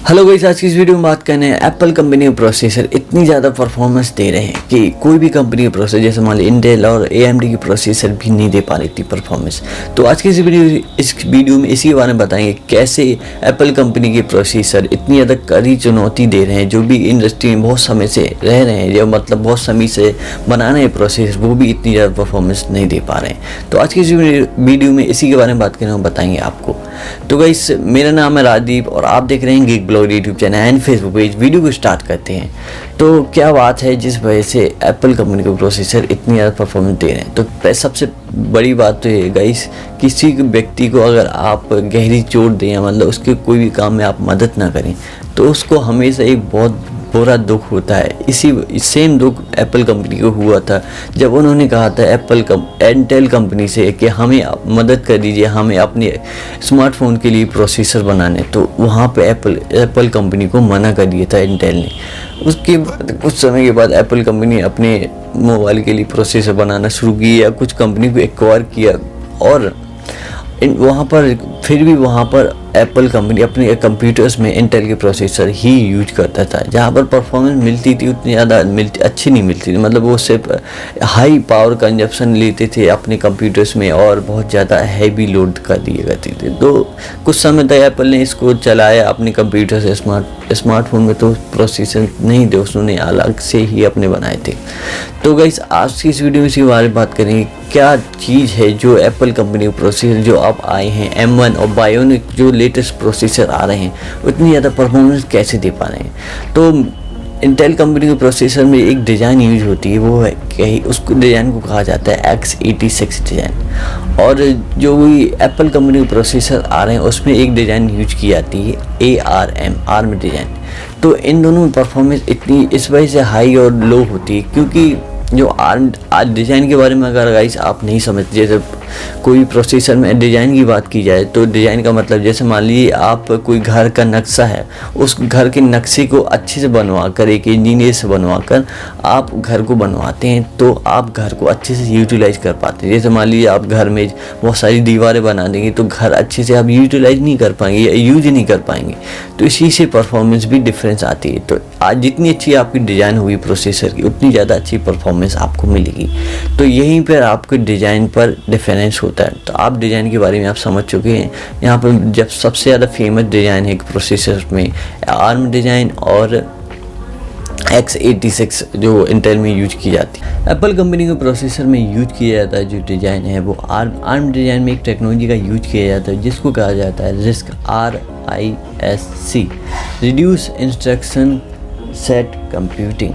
Hello guys, आज की इस वीडियो में बात करने हैं एप्पल कंपनी के प्रोसेसर इतनी ज़्यादा परफॉर्मेंस दे रहे हैं कि कोई भी कंपनी के प्रोसेसर जैसे मान ली इंटेल और AMD की प्रोसेसर भी नहीं दे पा रही थी परफॉर्मेंस। तो आज की इस वीडियो में इसी के बारे में बताएंगे कैसे एप्पल कंपनी के प्रोसेसर इतनी ज़्यादा कड़ी चुनौती दे रहे हैं। जो भी इंडस्ट्री में बहुत समय से रह रहे हैं, जो मतलब बहुत समय से बना रहे हैं प्रोसेसर, वो भी इतनी ज़्यादा परफॉर्मेंस नहीं दे पा रहे हैं। तो आज की इस वीडियो में इसी के बारे में बात करेंगे, बताएंगे आपको। तो गाइस, मेरा नाम है राजदीप और आप देख रहे हैं gig blog YouTube channel and Facebook page. Video को स्टार्ट करते हैं। तो क्या बात है जिस वजह से एप्पल कंपनी के प्रोसेसर इतनी ज़्यादा परफॉर्मेंस दे रहे हैं। तो सबसे बड़ी बात तो ये गाइस, किसी व्यक्ति को अगर आप गहरी चोट दें या मतलब उसके कोई भी काम में आप मदद ना करें तो उसको हमेशा एक बहुत बुरा दुख होता है। इसी सेम दुख एप्पल कंपनी को हुआ था जब उन्होंने कहा था इंटेल कंपनी से कि हमें मदद कर दीजिए, हमें अपने स्मार्टफोन के लिए प्रोसेसर बनाने। तो वहाँ पे एप्पल कंपनी को मना कर दिया था इंटेल ने। उसके बाद कुछ समय के बाद एप्पल कंपनी अपने मोबाइल के लिए प्रोसेसर बनाना शुरू की या कुछ कंपनी को एक्वायर किया और वहाँ पर फिर भी वहाँ पर एप्पल कंपनी अपने कंप्यूटर्स में इंटेल के प्रोसेसर ही यूज करता था। जहाँ पर परफॉर्मेंस मिलती थी उतनी ज़्यादा अच्छी नहीं मिलती थी, मतलब वो सिर्फ हाई पावर कंजप्शन लेते थे अपने कंप्यूटर्स में और बहुत ज़्यादा हैवी लोड कर दिए करते थे। तो कुछ समय तक एप्पल ने इसको चलाया अपने कंप्यूटर से स्मार्टफोन में, तो प्रोसेसर नहीं थे, उसने अलग से ही अपने बनाए थे। तो गाइस, आज की इस वीडियो में इसी बारे में बात करेंगे क्या चीज़ है जो एप्पल कंपनी के प्रोसेसर जो अब आए हैं M1 और बायोनिक जो लेटेस्ट प्रोसेसर आ रहे हैं उतनी ज़्यादा परफॉर्मेंस कैसे दे पा रहे हैं। तो इंटेल कंपनी के प्रोसेसर में एक डिज़ाइन यूज होती है, वो है कि उसको डिज़ाइन को कहा जाता है x86 डिज़ाइन। और जो भी एप्पल कंपनी के प्रोसेसर आ रहे हैं उसमें एक डिज़ाइन यूज की जाती है ARM डिज़ाइन। तो इन दोनों में परफॉर्मेंस इतनी इस वजह से हाई और लो होती है क्योंकि जो आज डिज़ाइन के बारे में अगर गाइस आप नहीं समझते, जैसे कोई प्रोसेसर में डिज़ाइन की बात की जाए तो डिज़ाइन का मतलब जैसे मान लीजिए आप कोई घर का नक्शा है, उस घर के नक्शे को अच्छे से बनवा कर एक इंजीनियर से बनवा कर आप घर को बनवाते हैं तो आप घर को अच्छे से यूटिलाइज कर पाते हैं। जैसे मान लीजिए आप घर में बहुत सारी दीवारें बना देंगे तो घर अच्छे से आप यूटिलाइज नहीं कर पाएंगे या यूज नहीं कर पाएंगे, तो इसी से परफॉर्मेंस भी डिफरेंस आती है। तो आज जितनी अच्छी आपकी डिज़ाइन हुई प्रोसेसर की उतनी ज़्यादा अच्छी परफॉर्मेंस आपको मिलेगी। तो यहीं पर आपके डिज़ाइन पर डिफरेंस होता है। तो आप डिज़ाइन के बारे में आप समझ चुके हैं। यहाँ पर जब सबसे ज़्यादा फेमस डिज़ाइन है प्रोसेसर में ARM डिज़ाइन और x86 जो इंटेल में यूज की जाती है। एप्पल कंपनी के प्रोसेसर में यूज किया जाता है जो डिज़ाइन है वो ARM डिज़ाइन में एक टेक्नोलॉजी का यूज किया जाता है जिसको कहा जाता है RISC, reduce instruction set computing.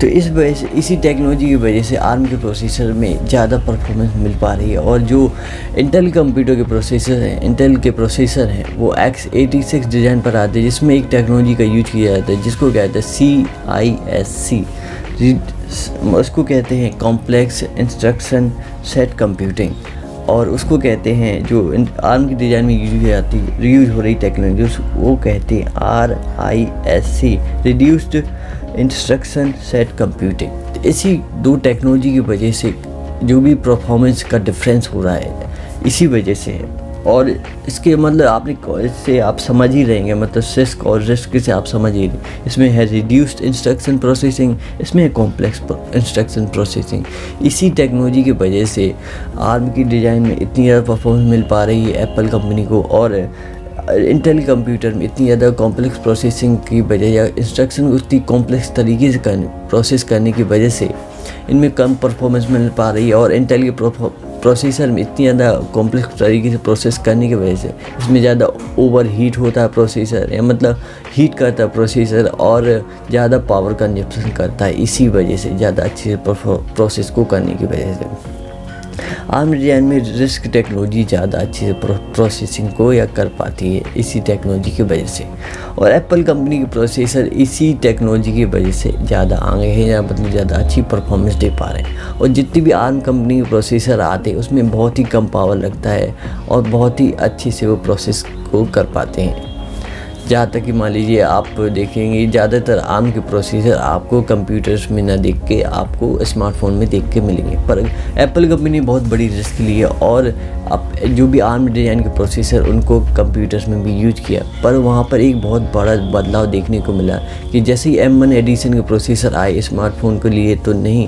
तो इस वजह से इसी टेक्नोलॉजी की वजह से ARM के प्रोसेसर में ज़्यादा परफॉर्मेंस मिल पा रही है। और जो इंटेल कंप्यूटर के प्रोसेसर हैं वो x86 डिज़ाइन पर आते हैं जिसमें एक टेक्नोलॉजी का यूज किया जाता है जिसको कहते हैं CISC, उसको कहते हैं कॉम्प्लेक्स इंस्ट्रक्शन सेट कंप्यूटिंग। और उसको कहते हैं जो ARM की डिज़ाइन में यूज हो रही टेक्नोलॉजी वो कहते हैं RISC, reduced instruction set computing. इसी दो टेक्नोलॉजी की वजह से जो भी परफॉर्मेंस का डिफरेंस हो रहा है इसी वजह से है। और इसके मतलब इससे आप समझ ही रहेंगे, मतलब CISC और RISC से आप समझ ही रहे। इसमें है रिड्यूस्ड इंस्ट्रक्शन प्रोसेसिंग, इसमें है कॉम्प्लेक्स इंस्ट्रक्शन प्रोसेसिंग। इसी टेक्नोलॉजी की वजह से ARM की डिज़ाइन में इतनी ज़्यादा परफॉर्मेंस मिल पा रही है एप्पल कंपनी को। और इंटेल कंप्यूटर में इतनी ज़्यादा कॉम्प्लेक्स प्रोसेसिंग की वजह या इंस्ट्रक्शन को उतनी कॉम्प्लेक्स तरीके से प्रोसेस करने की वजह से इनमें कम परफॉर्मेंस मिल पा रही है। और इंटेल के प्रोसेसर में इतनी ज़्यादा कॉम्प्लेक्स तरीके से प्रोसेस करने की वजह से इसमें ज़्यादा ओवर हीट होता है प्रोसेसर, या मतलब हीट करता है प्रोसेसर और ज़्यादा पावर कंजप्शन करता है। इसी वजह से ज़्यादा अच्छे से प्रोसेस को करने की वजह से ARM डिज़ाइन में RISC टेक्नोलॉजी ज़्यादा अच्छी से प्रोसेसिंग को या कर पाती है इसी टेक्नोलॉजी की वजह से। और एप्पल कंपनी के प्रोसेसर इसी टेक्नोलॉजी की वजह से ज़्यादा आगे हैं या मतलब ज़्यादा अच्छी परफॉर्मेंस दे पा रहे हैं। और जितनी भी ARM कंपनी के प्रोसेसर आते हैं उसमें बहुत ही कम पावर लगता है और बहुत ही अच्छी से वो प्रोसेस को कर पाते हैं। जहाँ तक कि मान लीजिए आप देखेंगे ज़्यादातर आर्म के प्रोसेसर आपको कंप्यूटर्स में ना देख के आपको स्मार्टफोन में देख के मिलेंगे, पर एप्पल कंपनी ने बहुत बड़ी रिस्क ली है और अब जो भी आर्म डिज़ाइन के प्रोसेसर उनको कंप्यूटर्स में भी यूज किया, पर वहाँ पर एक बहुत बड़ा बदलाव देखने को मिला कि जैसे ही M1 एडिशन के प्रोसेसर आए स्मार्टफोन के लिए तो नहीं,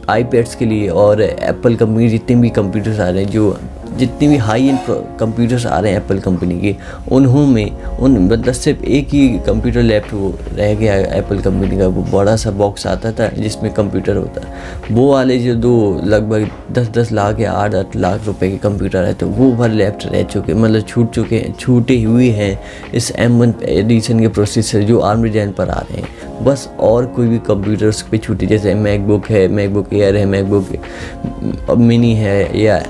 आईपैड्स के लिए और एप्पल कंपनी जितने भी कंप्यूटर्स आ रहे हैं, जितने भी हाई एंड कंप्यूटर्स आ रहे हैं एप्पल कंपनी के, मतलब सिर्फ एक ही कंप्यूटर लैपटॉप रह गया एप्पल कंपनी का। वो बड़ा सा बॉक्स आता था जिसमें कंप्यूटर होता, वो वाले जो दो लगभग 10-10 लाख या 8-8 लाख रुपए के कंप्यूटर है, तो वो वाले लैपटॉप रह चुके, मतलब छूटे हुए हैं इस M1 एडिशन के प्रोसेसर जो आर्म डिजाइन पर आ रहे हैं बस। और कोई भी कंप्यूटर्स पे छूटे, जैसे मैकबुक है, मैकबुक एयर है, मैकबुक मिनी है या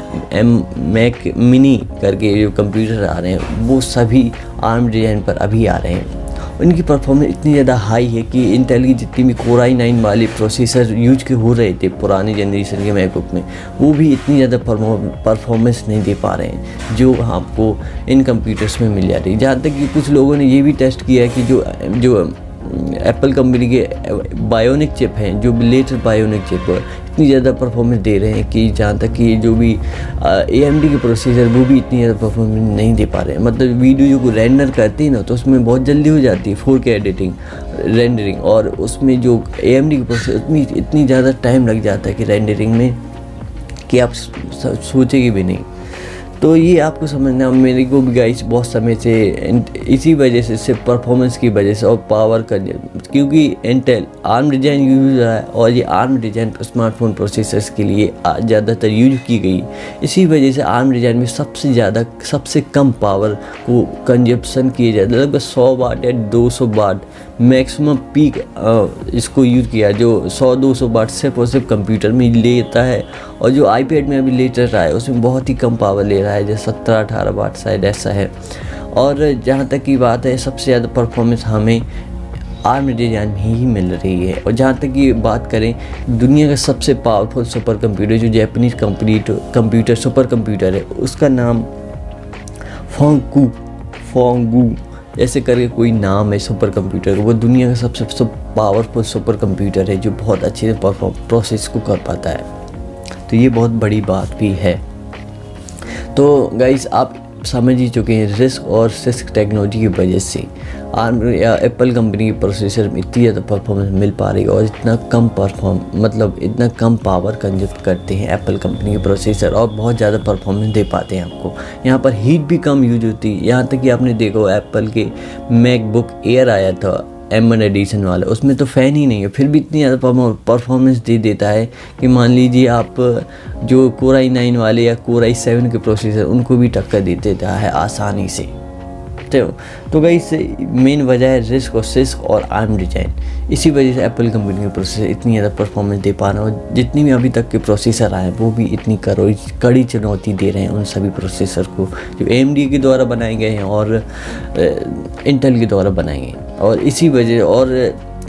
मैक मिनी करके जो कंप्यूटर आ रहे हैं वो सभी आर्म डिजाइन पर अभी आ रहे हैं। उनकी परफॉर्मेंस इतनी ज़्यादा हाई है कि इंटेल की जितनी भी Core i9 वाले प्रोसेसर यूज के हो रहे थे पुरानी जनरेशन के मैकबुक में, वो भी इतनी ज़्यादा परफॉर्मेंस नहीं दे पा रहे हैं जो आपको इन कंप्यूटर्स में मिल जा रही है। जहाँ तक कि कुछ लोगों ने ये भी टेस्ट किया है कि जो एप्पल कंपनी के बायोनिक चिप हैं, जो लेटेस्ट बायोनिक चिप इतनी ज़्यादा परफॉर्मेंस दे रहे हैं कि जहाँ तक कि जो भी AMD के प्रोसेसर वो भी इतनी ज़्यादा परफॉर्मेंस नहीं दे पा रहे हैं। मतलब वीडियो जो रेंडर करते हैं ना तो उसमें बहुत जल्दी हो जाती है 4K एडिटिंग रेंडरिंग, और उसमें जो AMD के प्रोसेसर इतनी ज़्यादा टाइम लग जाता है कि रेंडरिंग में कि आप सोचेंगे भी नहीं। तो ये आपको समझना, मेरे को भी गाइस बहुत समय से इसी वजह से सिर्फ परफॉर्मेंस की वजह से और पावर का, क्योंकि इंटेल आर्म डिज़ाइन यूज हो रहा है और ये आर्म डिज़ाइन स्मार्टफोन प्रोसेसर्स के लिए ज़्यादातर यूज की गई। इसी वजह से आर्म डिज़ाइन में सबसे कम पावर को कंजप्शन किए जाते, लगभग 100 वाट या 200 वाट मैक्सिमम पीक इसको यूज़ किया, जो 100-200 वाट सिर्फ और सिर्फ कंप्यूटर में लेता है। और जो आईपैड में अभी लेटेस्ट आया है उसमें बहुत ही कम पावर ले रहा है, जैसे 17-18 वाट शायद ऐसा है। और जहाँ तक की बात है सबसे ज़्यादा परफॉर्मेंस हमें आर्म डिज़ाइन में ही मिल रही है। और जहाँ तक की बात करें दुनिया का सबसे पावरफुल सुपर कंप्यूटर जो जापानीज कंप्यूटर सुपर कंप्यूटर है, उसका नाम फोंगू ऐसे करके कोई नाम है सुपर कंप्यूटर का। वो दुनिया का सबसे पावरफुल सुपर कंप्यूटर है जो बहुत अच्छे से प्रोसेस को कर पाता है। तो ये बहुत बड़ी बात भी है। तो गाइस आप समझ ही चुके हैं रिस्क और सिस्क टेक्नोलॉजी की वजह से आर्म या एप्पल कंपनी के प्रोसेसर में इतनी ज़्यादा परफॉर्मेंस मिल पा रही है और इतना कम पावर कंज्यूम करते हैं एप्पल कंपनी के प्रोसेसर और बहुत ज़्यादा परफॉर्मेंस दे पाते हैं आपको। यहाँ पर हीट भी कम यूज होती है। यहाँ तक कि आपने देखो एप्पल के मैकबुक एयर आया था M1 एडिशन वाला, उसमें तो फ़ैन ही नहीं है, फिर भी इतनी ज़्यादा परफॉर्मेंस दे देता है कि मान लीजिए आप जो Core i9 वाले या Core i7 के प्रोसेसर उनको भी टक्कर दे देता है आसानी से। तो गाइस मेन वजह है रिस्क और सिस्क और आर्म डिज़ाइन। इसी वजह से एप्पल कंपनी के प्रोसेसर इतनी ज़्यादा परफॉर्मेंस दे पा रहे हैं और जितनी भी अभी तक के प्रोसेसर आए हैं वो भी इतनी कड़ी चुनौती दे रहे हैं उन सभी प्रोसेसर को जो AMD के द्वारा बनाए गए हैं और इंटेल के द्वारा बनाए गए। और इसी वजह और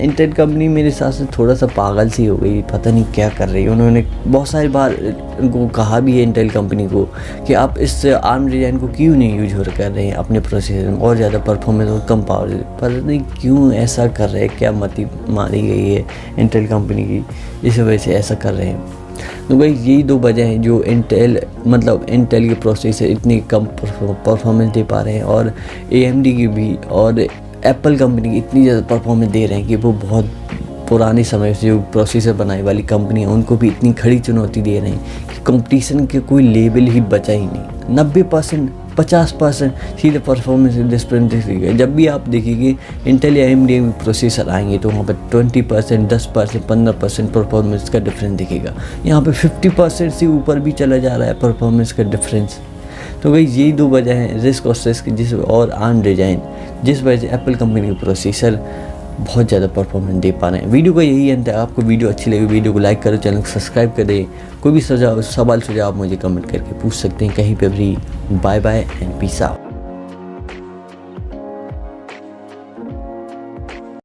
इंटेल कंपनी मेरे हिसाब से थोड़ा सा पागल सी हो गई, पता नहीं क्या कर रही है। उन्होंने बहुत सारी बार उनको कहा भी है इंटेल कंपनी को कि आप इस आर्म डिज़ाइन को क्यों नहीं यूज कर रहे हैं अपने प्रोसेसर में और ज़्यादा परफॉर्मेंस और कम पावर, पता नहीं क्यों ऐसा कर रहे हैं, क्या मती मारी गई है इंटेल कंपनी की, इस वजह से ऐसा कर रहे हैं। तो भाई यही दो वजह हैं जो इंटेल के प्रोसेसर इतनी कम परफॉर्मेंस दे पा रहे हैं और AMD की भी और एप्पल कंपनी की इतनी ज़्यादा परफॉर्मेंस दे रहे हैं कि वो बहुत पुराने समय से जो प्रोसेसर बनाने वाली कंपनी है उनको भी इतनी खड़ी चुनौती दे रहे हैं कि कंपटीशन के कोई लेवल ही बचा ही नहीं। 90% 50% सीधे परफॉर्मेंस डिफरेंस दिखेगा। जब भी आप देखिए इंटेल या AMD में प्रोसेसर आएंगे तो वहाँ पर 20%, 10%, 15% परफॉर्मेंस का डिफरेंस दिखेगा। यहाँ पे 50% से ऊपर भी चला जा रहा है परफॉर्मेंस का डिफरेंस। तो भाई यही दो वजह हैं रिस्क और सिस्क और आर्म डिज़ाइन, जिस वजह से एप्पल कंपनी के प्रोसेसर बहुत ज़्यादा परफॉर्मेंस दे पा रहे हैं। वीडियो का यही अंत है। आपको वीडियो अच्छी लगी वीडियो को लाइक करो, चैनल को सब्सक्राइब कर दें। कोई भी सवाल सुझाव आप मुझे कमेंट करके पूछ सकते हैं कहीं पे भी। Bye bye and peace out.